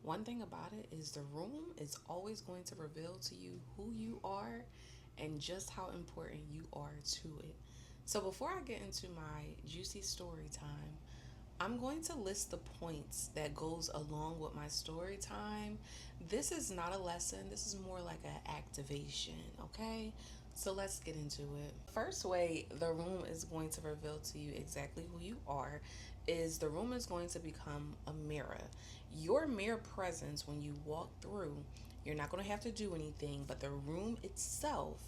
One thing about it is the room is always going to reveal to you who you are and just how important you are to it. So before I get into my juicy story time, I'm going to list the points that goes along with my story time. This is not a lesson. This is more like an activation, okay? So let's get into it. First way the room is going to reveal to you exactly who you are is the room is going to become a mirror. Your mere presence when you walk through, you're not going to have to do anything, but the room itself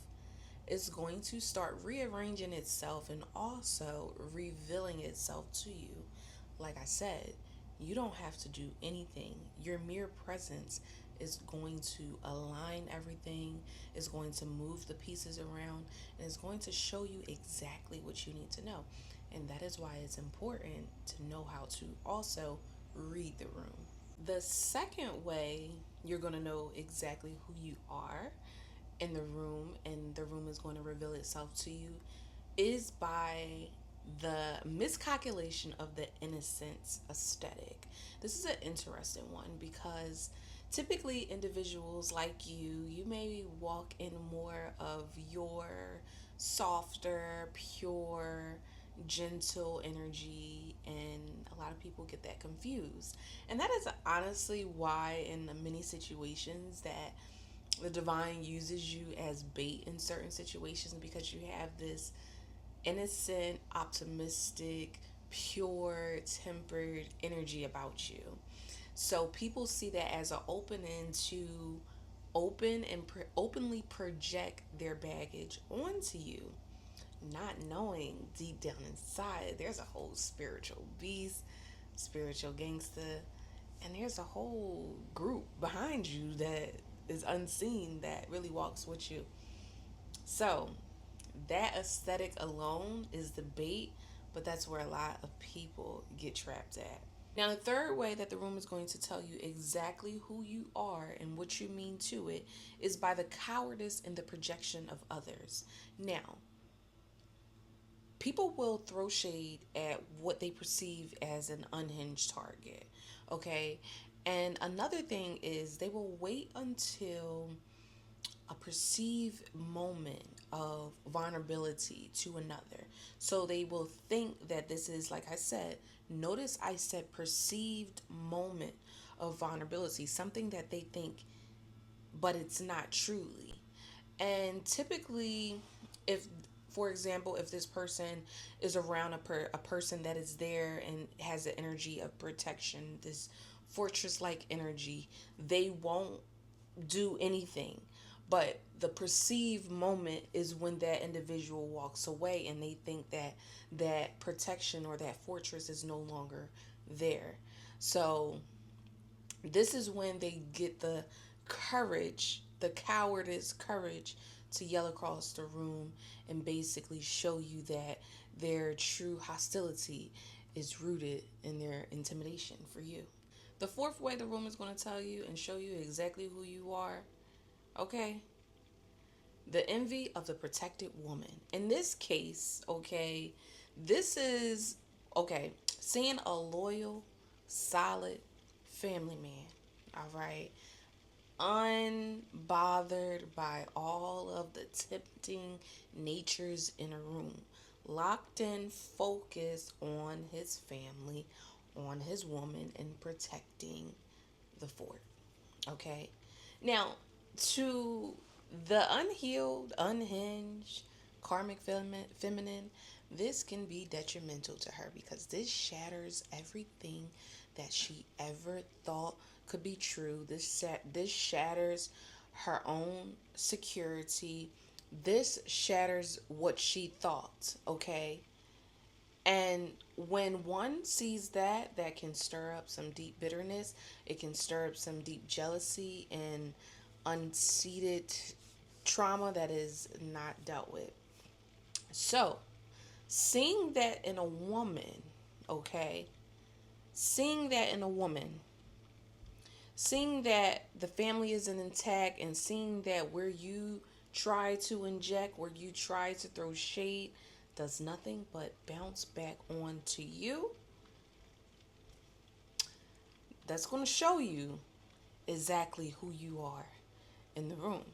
is going to start rearranging itself and also revealing itself to you. Like I said, you don't have to do anything. Your mere presence is going to align everything, is going to move the pieces around, and is going to show you exactly what you need to know. And that is why it's important to know how to also read the room. The second way you're going to know exactly who you are in the room and the room is going to reveal itself to you is by the miscalculation of the innocence aesthetic. This is an interesting one because typically individuals like you may walk in more of your softer, pure, gentle energy, and a lot of people get that confused. And that is honestly why in many situations that the divine uses you as bait in certain situations, because you have this innocent, optimistic, pure, tempered energy about you. So people see that as an opening to openly project their baggage onto you, not knowing deep down inside there's a whole spiritual beast, spiritual gangster, and there's a whole group behind you that is unseen that really walks with you. So that aesthetic alone is the bait, but that's where a lot of people get trapped at. Now, the third way that the room is going to tell you exactly who you are and what you mean to it is by the cowardice and the projection of others. Now, people will throw shade at what they perceive as an unhinged target, okay? And another thing is they will wait until a perceived moment of vulnerability to another. So they will think that this is, like I said, notice I said perceived moment of vulnerability, something that they think, but it's not truly. And typically, if for example, if this person is around a person that is there and has the energy of protection, this fortress like energy, they won't do anything. But the perceived moment is when that individual walks away and they think that that protection or that fortress is no longer there. So this is when they get the courage, the cowardice courage to yell across the room and basically show you that their true hostility is rooted in their intimidation for you. The fourth way the room is going to tell you and show you exactly who you are, okay? The envy of the protected woman. In this case, okay, this is, okay, seeing a loyal, solid family man, all right, unbothered by all of the tempting natures in a room, locked in, focused on his family, on his woman, and protecting the fort. Okay. Now, to the unhealed, unhinged, karmic feminine, this can be detrimental to her because this shatters everything that she ever thought could be true. This shatters her own security. This shatters what she thought, okay? And when one sees that, that can stir up some deep bitterness. It can stir up some deep jealousy and unseated trauma that is not dealt with. So, seeing that in a woman, okay, seeing that in a woman, seeing that the family isn't intact, and seeing that where you try to inject, where you try to throw shade, does nothing but bounce back onto you, that's going to show you exactly who you are in the room.